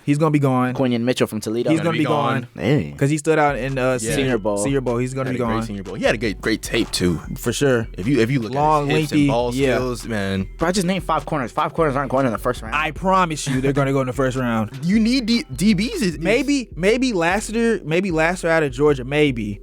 He's going to be gone. Quinion Mitchell from Toledo. He's going to be gone. Because he stood out in Senior Bowl. He's going to be gone. Great Senior Bowl. He had a great tape too. For sure. If you look long, at his hips lengthy and ball skills, man. But I just named 5 corners. 5 corners aren't going in the first round. I promise you they're going to go in the first round. You need DBs. Maybe Lassiter out of Georgia, maybe.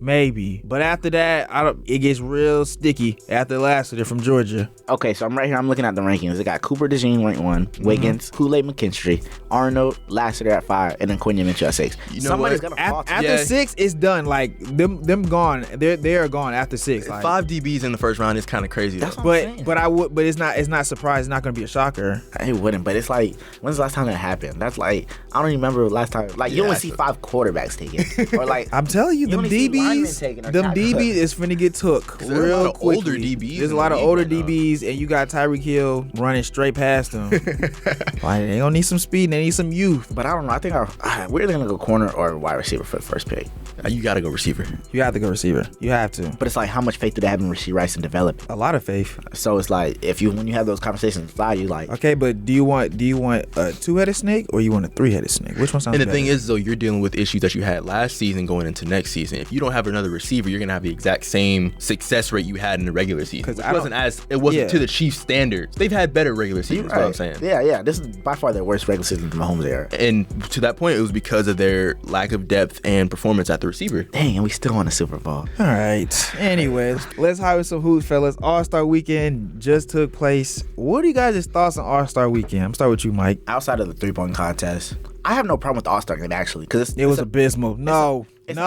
But after that, it gets real sticky after Lassiter from Georgia. Okay, so I'm right here. I'm looking at the rankings. They got Cooper DeJean ranked 1, Wiggins, Kool-Aid McKinstry, Arnold, Lassiter at 5, and then Quinion Mitchell at 6. Somebody's gonna fall after 6. It's done. Like them gone. They are gone after 6. Like, 5 DBs in the first round is kind of crazy. That's what I'm saying. But it's not surprised. It's not gonna be a shocker. It wouldn't. But it's like, when's the last time that happened? That's like, I don't even remember the last time. Like, you only see 5 quarterbacks taken, or like I'm telling you, them DBs is finna get took real quickly. Older DBs. There's a lot of older DBs, and you got Tyreek Hill running straight past them. Like, they gonna need some speed. They need some youth. But I don't know. I think we're either gonna go corner or wide receiver for the first pick. You gotta go receiver. You have to go receiver. You have to. But it's like, how much faith do they have in Rashee Rice and develop? A lot of faith. So it's like, when you have those conversations, you like. Okay, but do you want a 2-headed snake or you want a 3-headed snake? Which one sounds better? And the thing is, though, you're dealing with issues that you had last season going into next season. If you don't have another receiver, you're gonna have the exact same success rate you had in the regular season. It wasn't to the Chiefs' standards. They've had better regular seasons. Right. Is what I'm saying. Yeah. This is by far their worst regular season in the Mahomes era. And to that point, it was because of their lack of depth and performance at the receiver. Dang, and we still won a Super Bowl. All right. Anyways, let's highlight some hoops, fellas. All-Star Weekend just took place. What are you guys' thoughts on All-Star Weekend? I'm starting with you, Mike. Outside of the 3-point contest, I have no problem with the All-Star game, actually, because it was abysmal. It's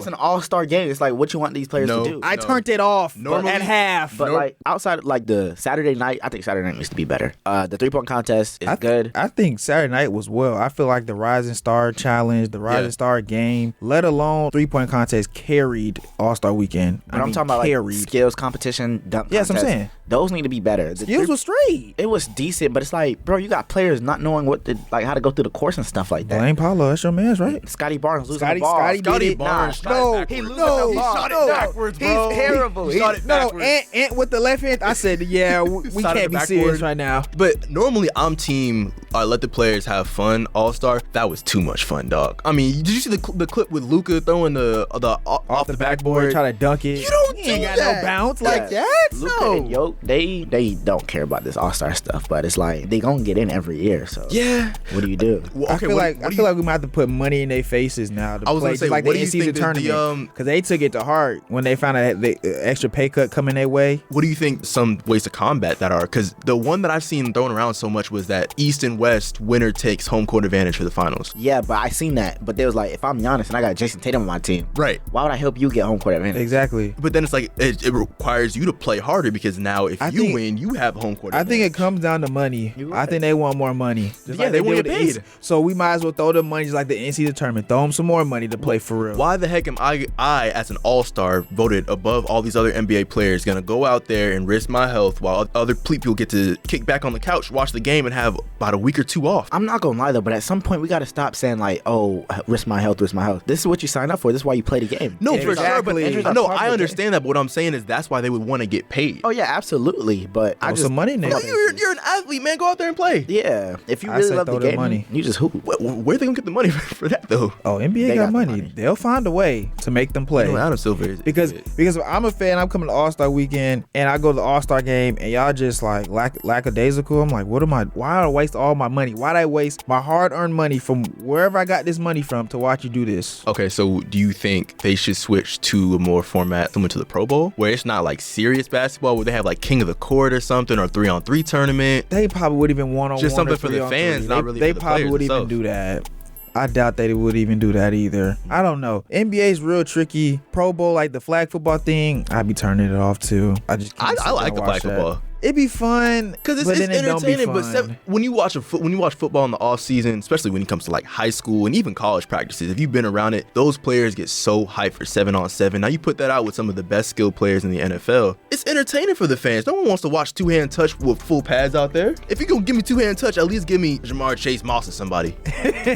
an all-star game. It's like what you want these players to do. I turned it off at half. But like outside, like the Saturday night, I think Saturday night needs to be better. The 3-point contest is good. I think Saturday night was I feel like the Rising Star Challenge, the Rising Star game, let alone 3-point contest, carried All-Star Weekend. I'm talking about like skills competition, dunk contest. Yeah, that's what I'm saying. Those need to be better. The skills was straight. It was decent, but it's like, bro, you got players not knowing how to go through the course and stuff like that. Blame Paulo. That's your man's, right? Scotty Barnes losing the ball. Scotty Barnes. He shot it backwards, bro. He's terrible. He shot it backwards. Ant with the left hand. I said, we can't be serious right now. But normally I'm team let the players have fun. All-Star, that was too much fun, dog. I mean, did you see the clip with Luka throwing the off the backboard, trying to dunk it? You don't ain't got no bounce like that. Luka and Yoke, they don't care about this All-Star stuff, but it's like they gonna get in every year. So what do you do? Well, I feel like we might have to put money in their faces now to play, just like the in-season tournament, because they took it to heart when they found out the extra pay cut coming their way. What do you think some ways to combat that are? Because the one that I've seen thrown around so much was that East and West winner takes home court advantage for the finals. Yeah, but I seen that. But they was like, if I'm Giannis and I got Jason Tatum on my team, right? Why would I help you get home court advantage? Exactly. But then it's like it requires you to play harder, because now if you win, you have home court advantage. I think it comes down to money. Right. I think they want more money. Just they want to get paid. So we might as well throw them money just like the in-season tournament. Throw them some more money to play for real. Why the heck am I as an all-star voted above all these other NBA players gonna go out there and risk my health while other people get to kick back on the couch, watch the game, and have about a week or two off? I'm not gonna lie though, but at some point we gotta stop saying like, oh, risk my health. This is what you sign up for. This is why you play the game. No, for sure, but Injuries are no, part of I the understand that, but what I'm saying is that's why they would want to get paid. Oh yeah, absolutely. But I just some money, No, nigga. you're an athlete, man. Go out there and play. yeah. If you I really say love throw the their game, money. you just hoop. Where are they gonna get the money for that though? Oh, NBA They got got the money. money. They'll find a way to make them play. You know, Adam Silver is Because I'm a fan. I'm coming to All-Star Weekend and I go to the All-Star game and y'all just like lackadaisical. I'm like, why did I waste all my money? Why did I waste my hard-earned money from wherever I got this money from to watch you do this? Okay, so do you think they should switch to a more format similar to the Pro Bowl, where it's not like serious basketball, where they have like King of the Court or something, or 3-on-3 tournament? They probably would even one-on-one. Just something or for the 3-on-3. fans, not really They for the probably players would even themselves. do that. I doubt they would even do that either. I don't know. NBA's real tricky. Pro Bowl, like the flag football thing, I'd be turning it off too. I just can't I like the flag football. It'd be fun Because but it's then it don't be entertaining, but fun. when you watch football in the off season, especially when it comes to like high school and even college practices, if you've been around it, those players get so hyped for 7-on-7. Now you put that out with some of the best skilled players in the NFL. It's entertaining for the fans. No one wants to watch two-hand touch with full pads out there. If you're gonna give me two-hand touch, at least give me Jamar Chase Moss or somebody.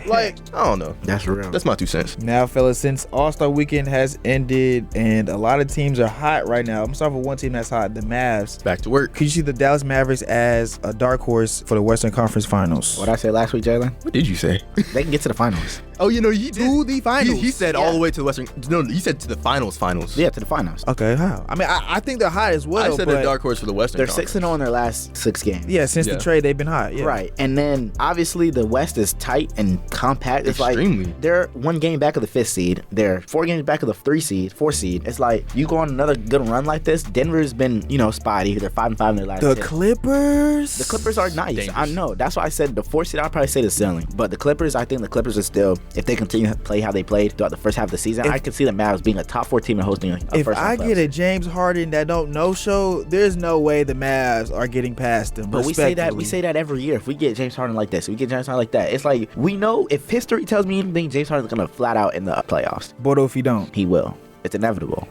Like, I don't know. That's real. That's my 2 cents. Now, fellas, since All-Star Weekend has ended and a lot of teams are hot right now, I'm starting with one team that's hot, the Mavs. Back to work. Could you see the Dallas Mavericks as a dark horse for the Western Conference Finals? What I said last week, Jalen? What did you say? They can get to the finals. Oh, you know, he did. To the finals. He said all the way to the Western. No, he said to the finals. Yeah, to the finals. Okay, how? I mean, I think they're hot as well. I said but a dark horse for the Western. They're Conference. 6-0 in their last 6 games. Yeah, since Yeah. the trade, they've been hot. Yeah. Right. And then obviously the West is tight and compact. It's Extremely. like they're 1 game back of the 5th seed. They're 4 games back of the 4 seed. It's like you go on another good run like this. Denver's been, spotty. They're 5-5 in their last The 6. Clippers. The Clippers are nice. Dangerous. I know. That's why I said the 4 seed, I'd probably say the ceiling. But the Clippers, I think the Clippers are still, if they continue to play how they played throughout the first half of the season, I could see the Mavs being a top 4 team and hosting a If first I round get playoffs. a James Harden that don't no-show, there's no way the Mavs are getting past them. But we say that every year. If we get James Harden like this, we get James Harden like that. It's like we know if history tells me anything, James Harden's gonna flat out in the playoffs. But if he don't? He will. It's inevitable.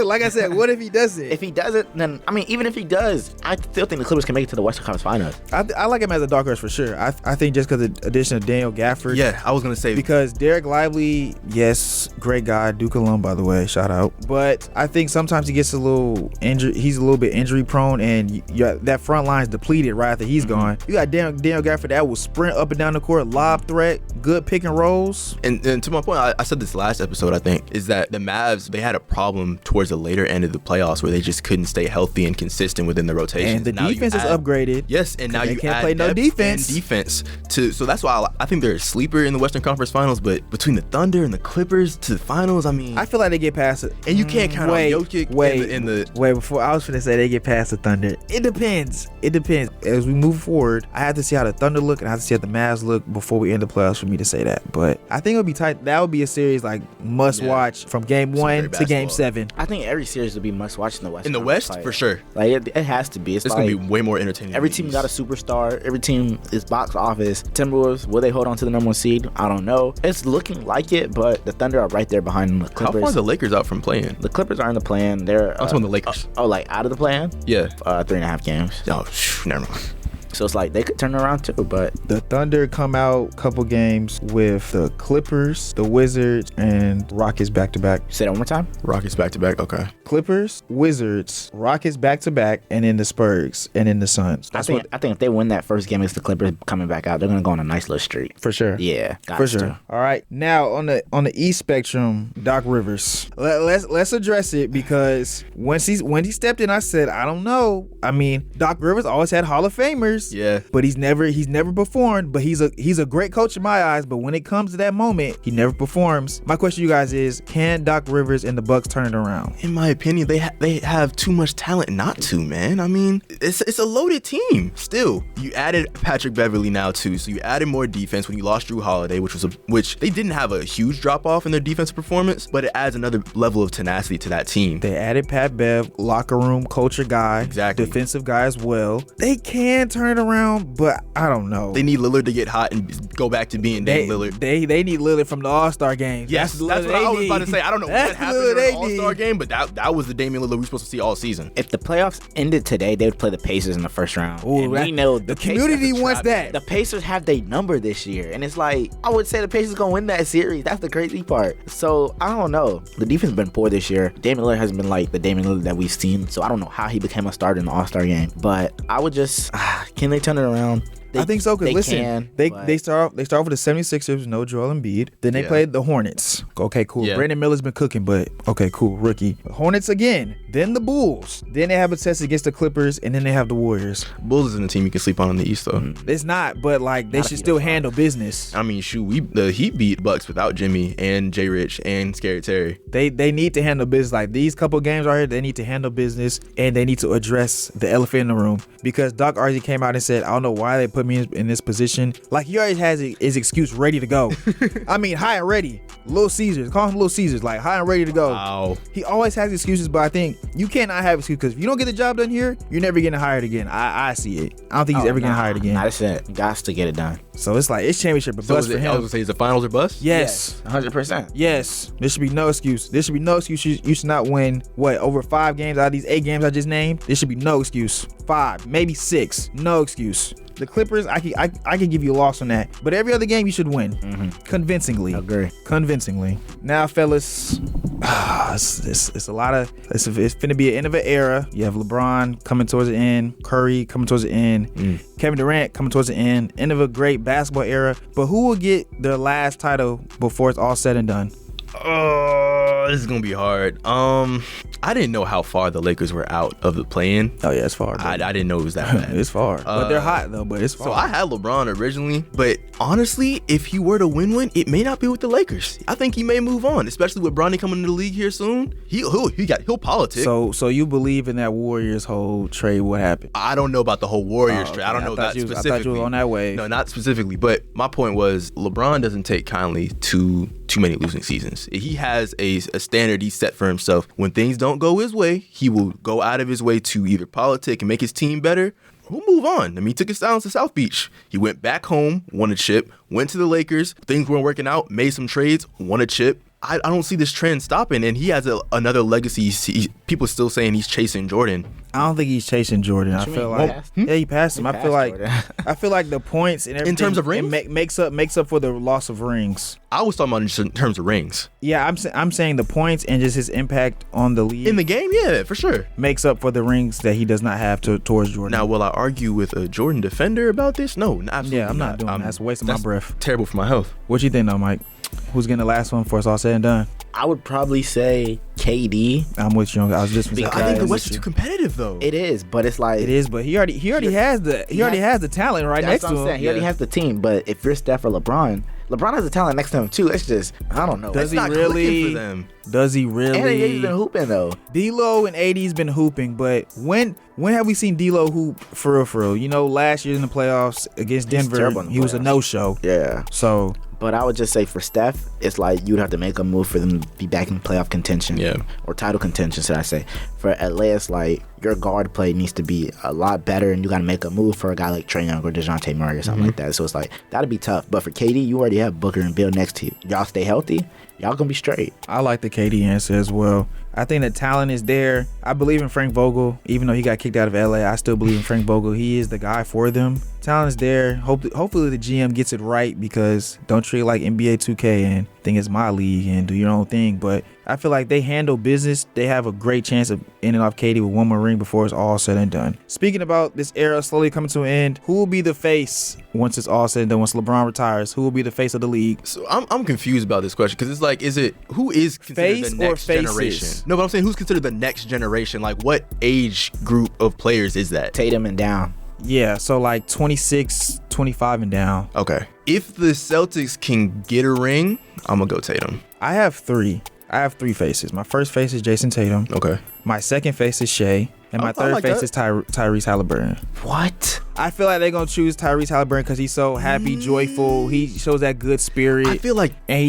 Like I said, what if he doesn't? If he doesn't, then even if he does, I still think the Clippers can make it to the Western Conference Finals. I like him as a dark horse for sure. I think just because of the addition of Daniel Gafford. Yeah, I was gonna say Because Derek Lively, yes, great guy, Duke alum, by the way, shout out. But I think sometimes he gets a little injured. He's a little bit injury prone, and that front line's depleted right after he's gone. You got Daniel Gafford that will sprint up and down the court, lob threat, good pick and rolls. And to my point, I said this last episode, I think, is that the Mavs, they had a problem towards the later end of the playoffs where they just couldn't stay healthy and consistent within the rotation. And the defense is upgraded. Yes, and now they you can't add play no depth defense. and defense so that's why I think they're a sleeper in the Western Conference Finals. But between the Thunder and the Clippers to the finals, I mean, I feel like they get past it. and you can't count on Jokic in the Wait, before I was finna say they get past the Thunder. It depends. As we move forward, I have to see how the Thunder look and I have to see how the Mavs look before we end the playoffs for me to say that. But I think it'll be tight. That would be a series like must watch from game Some 1 great to game basketball. 7. I think every series will be must watch in the West. in the West for sure. Like it has to be. It's It's like gonna be way more entertaining. every than team these. got a superstar. Every team is box office. Timberwolves, will they hold on to the number 1 seed? I don't know. It's looking like it, but the Thunder are right there behind the How Clippers. far are the Lakers out from playing? The Clippers are in the plan. They're I'm talking the Lakers. like out of the plan. Yeah. 3.5 games. Oh, never mind. So it's like they could turn around too, but The Thunder come out couple games with the Clippers, the Wizards, and Rockets back to back. say that one more time. Rockets back to back. Okay. Clippers, Wizards, Rockets back to back, and then the Spurs, and then the Suns. I think if they win that first game against the Clippers coming back out, they're gonna go on a nice little streak. For sure. Yeah, got For to. sure. All right. Now on the East spectrum, Doc Rivers. Let's address it because when he stepped in, I said, I don't know. I mean, Doc Rivers always had Hall of Famers. Yeah. But he's never performed. But he's a great coach in my eyes. But when it comes to that moment, he never performs. My question to you guys is, can Doc Rivers and the Bucks turn it around? In my opinion, they have too much talent not to, man. I mean, it's a loaded team. Still, you added Patrick Beverly now too, so you added more defense when you lost Drew Holiday, which they didn't have a huge drop off in their defensive performance, but it adds another level of tenacity to that team. They added Pat Bev, locker room culture guy, Exactly. defensive guy as well. They can turn it around, but I don't know. They need Lillard to get hot and go back to being Dame Lillard. They need Lillard from the All-Star game. Yes, that's what I was about to say. I don't know what happened during the All-Star game, but that was the Damian Lillard we were supposed to see all season. If the playoffs ended today, they would play the Pacers in the first round. Ooh, we know the community wants that. The Pacers have their number this year, and it's like, I would say the Pacers gonna win that series. That's the crazy part. So I don't know. The defense has been poor this year. Damian Lillard hasn't been like the Damian Lillard that we've seen. So I don't know how he became a starter in the All-Star game. But I would just, can they turn it around? I think so, because listen, they start off with the 76ers, no Joel Embiid. Then they played the Hornets. Okay, cool. Yeah. Brandon Miller's been cooking, but okay, cool, rookie. Hornets again. Then the Bulls. Then they have a test against the Clippers, and then they have the Warriors. Bulls isn't a team you can sleep on in the East, though. It's not, but like they should still handle business. I mean, shoot, the Heat beat Bucks without Jimmy and Jay Rich and Scary Terry. They need to handle business. Like these couple games right here, they need to handle business, and they need to address the elephant in the room. Because Doc already came out and said, I don't know why they put me in this position. Like he already has his excuse ready to go. I mean, high and ready. Little Caesars. Call him Little Caesars. Like high and ready to go. Wow. He always has excuses, but I think you cannot have excuses, because if you don't get the job done here, you're never getting hired again. I see it. I don't think he's ever getting hired again. That's it. Got to get it done. So it's like, it's championship, but bust for him. I was going to say, is the finals or bust? Yes. 100%. Yes. There should be no excuse. There should be no excuse. You should not win, over 5 games out of these 8 games I just named? There should be no excuse. 5, maybe 6. No excuse. The Clippers, I can give you a loss on that. But every other game you should win. Convincingly. I agree. Convincingly. Now, fellas, it's a lot of, it's finna be an end of an era. You have LeBron coming towards the end, Curry coming towards the end, Kevin Durant coming towards the end of a great basketball era. But who will get their last title before it's all said and done? Oh, this is gonna be hard. I didn't know how far the Lakers were out of the play-in. Oh yeah, it's far. I didn't know it was that bad. It's far, but they're hot though. But it's far. So I had LeBron originally, but honestly, if he were to win one, it may not be with the Lakers. I think he may move on, especially with Bronny coming into the league here soon. He'll politic. So you believe in that Warriors whole trade? What happened? I don't know about the whole Warriors trade. I don't know that specifically. I thought you were on that way. No, not specifically. But my point was, LeBron doesn't take kindly to too many losing seasons. He has a standard he set for himself. When things don't go his way, he will go out of his way to either politic and make his team better, or move on. I mean, he took his silence to South Beach. He went back home, won a chip, went to the Lakers. Things weren't working out, made some trades, won a chip. I don't see this trend stopping, and he has another legacy. People still saying he's chasing Jordan. I don't think he's chasing Jordan. I feel like he passed him. I feel like the points and everything in terms of rings makes up for the loss of rings. I was talking about just in terms of rings. Yeah, I'm saying the points and just his impact on the league in the game. Yeah, for sure makes up for the rings that he does not have towards Jordan. Now, will I argue with a Jordan defender about this? No, absolutely. Yeah, I'm not doing that. That's a waste of my breath. Terrible for my health. What you think, though, Mike? Who's getting the last one before it's all said and done? I would probably say KD. I'm with you. I was just. I think the West is too competitive, though. It is, but it's like it is. But he already has the talent right next to him. He already has the team. But if you're Steph or LeBron has the talent next to him too. It's just, I don't know. Does he really? Does he really? And he's been hooping though. D'Lo and AD's been hooping, but when have we seen D'Lo hoop for real? You know, last year in the playoffs against Denver, he was a no-show. Yeah. So. But I would just say for Steph, it's like you'd have to make a move for them to be back in playoff contention. Yeah. Or title contention, should I say. For LA, it's like your guard play needs to be a lot better, and you got to make a move for a guy like Trae Young or DeJounte Murray or something like that. So it's like, that'd be tough. But for KD, you already have Booker and Bill next to you. Y'all stay healthy, y'all gonna be straight. I like the KD answer as well. I think the talent is there. I believe in Frank Vogel. Even though he got kicked out of LA, I still believe in Frank Vogel. He is the guy for them. Talent is there. Hopefully the GM gets it right, because don't treat it like NBA 2K and think it's my league and do your own thing. But I feel like they handle business. They have a great chance of ending off KD with one more ring before it's all said and done. Speaking about this era slowly coming to an end, who will be the face once it's all said and done? Once LeBron retires, who will be the face of the league? So I'm confused about this question, because it's like, who is considered face the next generation? No, but I'm saying, who's considered the next generation? Like, what age group of players is that? Tatum and down. Yeah, so like 26, 25 and down. Okay. If the Celtics can get a ring, I'm going to go Tatum. I have three faces. My first face is Jason Tatum. Okay. My second face is Shea. And my I third like face that. is Tyrese Halliburton. What? I feel like they're gonna choose Tyrese Halliburton because he's so happy, joyful. He shows that good spirit. I feel like and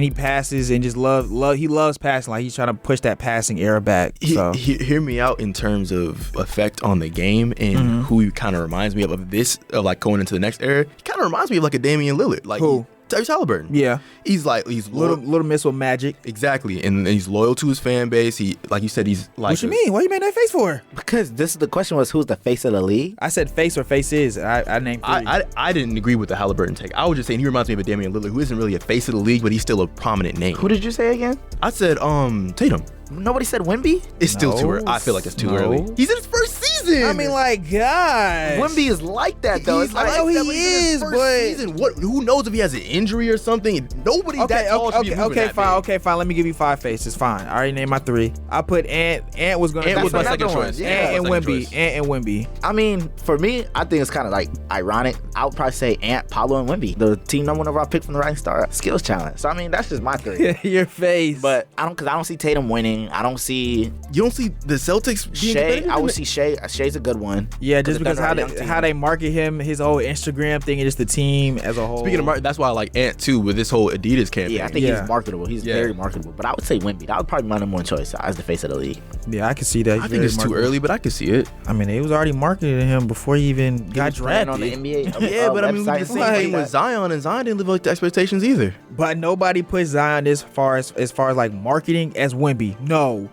he passes and just he loves passing. Like he's trying to push that passing era back. So hear me out in terms of effect on the game and who he kind of reminds me of this, of like going into the next era. He kind of reminds me of like a Damian Lillard. Like who? Tyrese Halliburton. Yeah, he's loyal. little miss with magic. Exactly, and he's loyal to his fan base. He, like you said, he's like. What you mean? What you made that face for? Because the question was, who's the face of the league? I said face or faces. I named three. I didn't agree with the Halliburton take. I was just saying he reminds me of a Damian Lillard, who isn't really a face of the league, but he's still a prominent name. Who did you say again? I said Tatum. Nobody said Wemby? It's still too early. I feel like it's too early. He's in his first season. I mean, like, God. Wemby is like that, though. He's like, know he that, but he's in his is, first but- season. Who knows if he has an injury or something? Nobody that tall should be moving that big. Okay, fine. Let me give you 5 faces. Fine. I already named my 3. I put Ant. Ant was gonna. Ant was my another second one. choice. Yeah. Ant and Second Wemby. choice. Ant and Wemby. I mean, for me, I think it's kind of like ironic. I would probably say Ant, Paolo, and Wemby. The team number 1 overall pick from the Rising Star Skills Challenge. So, I mean, that's just my 3. Your face. But I don't see Tatum winning. I don't see You don't see the Celtics being Shea. competitive? I would see Shea. Shay's a good one. yeah, just the because Thunder are a young how team. they market him, his whole Instagram thing, and just the team as a whole. Speaking of market, that's why I like Ant too with this whole Adidas campaign. Yeah, I think Yeah. he's marketable. He's Yeah. very marketable. But I would say Wemby. That would probably be my number 1 choice as the face of the league. Yeah, I can see that. He's I think very it's too marketable. early, but I can see it. I mean, it was already marketed to him before he even got He was playing drafted. on the NBA. Yeah, but I mean, we did the same Like thing with Zion, and Zion didn't live up to expectations either. But nobody put Zion as far as like marketing as Wemby. No.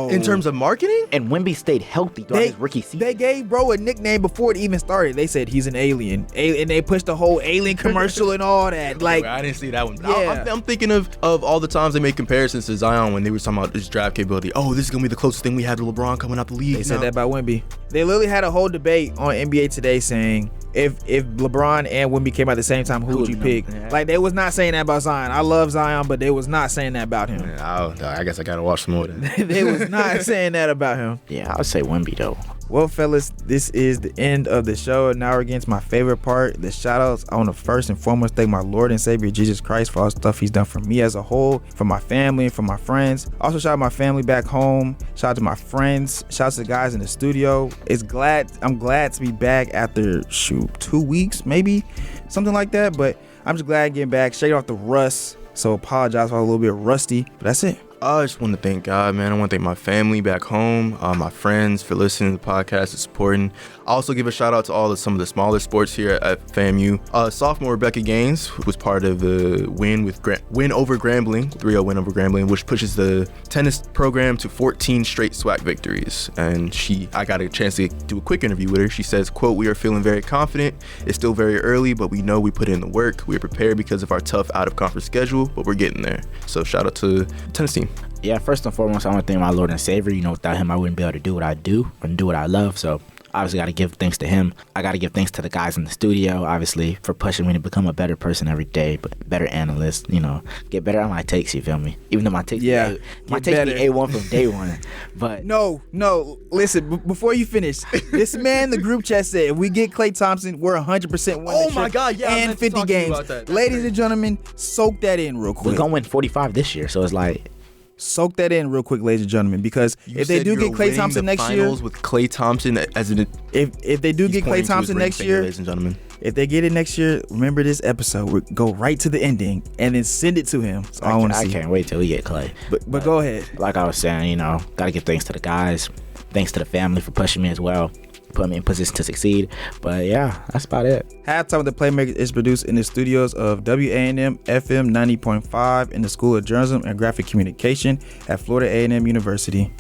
In terms of marketing, And Wemby stayed healthy throughout his rookie season. They gave bro a nickname before it even started. They said he's an alien. And they pushed the whole alien commercial and all that. Like, I didn't see that one. Yeah. I'm thinking of all the times they made comparisons to Zion when they were talking about his draft capability. Oh, this is gonna be the closest thing we had to LeBron coming out the league. they said that about Wemby. They literally had a whole debate on NBA Today saying if LeBron and Wemby came out at the same time, who would you pick? Yeah. Like, they was not saying that about Zion. I love Zion, but they was not saying that about him. I guess I gotta watch some more. Then. They was not saying that about him. Yeah, I would say Wemby though. Well, fellas, this is the end of the show. Now we're getting to my favorite part, the shout-outs. I want to first and foremost thank my Lord and Savior Jesus Christ for all the stuff he's done for me as a whole, for my family, and for my friends. Also, shout out my family back home. Shout out to my friends. Shout out to the guys in the studio. I'm glad to be back after 2 weeks, maybe something like that. But I'm just glad getting back, shake off the rust. So apologize for a little bit rusty, but that's it. I just want to thank God, man. I want to thank my family back home, my friends for listening to the podcast and supporting. I also give a shout out to some of the smaller sports here at FAMU. Sophomore Rebecca Gaines was part of the win over Grambling, 3-0 win over Grambling, which pushes the tennis program to 14 straight SWAC victories. And I got a chance to do a quick interview with her. She says, quote, "We are feeling very confident. It's still very early, but we know we put in the work. We are prepared because of our tough out-of-conference schedule, but we're getting there." So shout out to the tennis team. Yeah, first and foremost, I want to thank my Lord and Savior. You know, without him, I wouldn't be able to do what I do and do what I love. So obviously got to give thanks to him. I got to give thanks to the guys in the studio, obviously, for pushing me to become a better person every day, but better analyst, you know, get better at my takes, you feel me? Even though my takes be A1 from day one. But No, listen, before you finish, this man, the group chat said, if we get Klay Thompson, we're 100% winning. Oh my God, yeah, I and meant to 50 talk to you games. about that. Ladies and gentlemen, soak that in real we're quick. going to win 45 this year, so it's like, Soak that in real quick, ladies and gentlemen, because if they do get Klay Thompson next year, with Klay Thompson as an if they do get Klay Thompson next year, ladies and gentlemen. if they get it next year, remember this episode. We go right to the ending and then send it to him. That's all I want to see. I can't wait till we get Klay. But go ahead. Like I was saying, you know, got to give thanks to the guys. Thanks to the family for pushing me as well. Put me in position to succeed. But yeah, that's about it. Halftime of the Playmakers is produced in the studios of WANM-FM 90.5 in the School of Journalism and Graphic Communication at Florida A&M University.